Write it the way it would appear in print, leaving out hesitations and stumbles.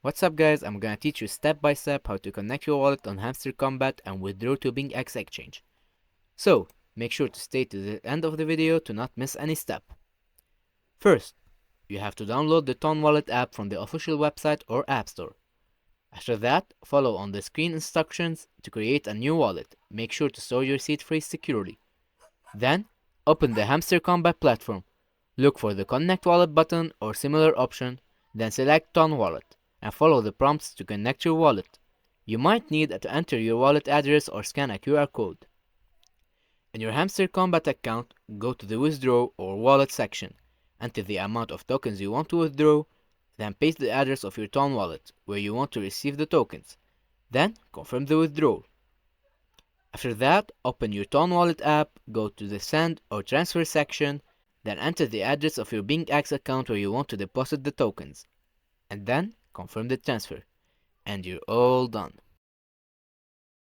What's up guys, I'm gonna teach you step by step how to connect your wallet on Hamster Kombat and withdraw to BingX exchange. So, make sure to stay to the end of the video to not miss any step. First, you have to download the Ton Wallet app from the official website or app store. After that, follow on the screen instructions to create a new wallet. Make sure to store your seed phrase securely. Then, open the Hamster Kombat platform. Look for the Connect Wallet button or similar option, then select Ton Wallet, and follow the prompts to connect your wallet. You might need to enter your wallet address or scan a QR code. In your Hamster Kombat account, go to the Withdraw or Wallet section. Enter the amount of tokens you want to withdraw, then paste the address of your Ton wallet where you want to receive the tokens. Then, confirm the withdrawal. After that, open your Ton Wallet app, go to the Send or Transfer section, then enter the address of your BingX account where you want to deposit the tokens. And then, confirm the transfer. And you're all done.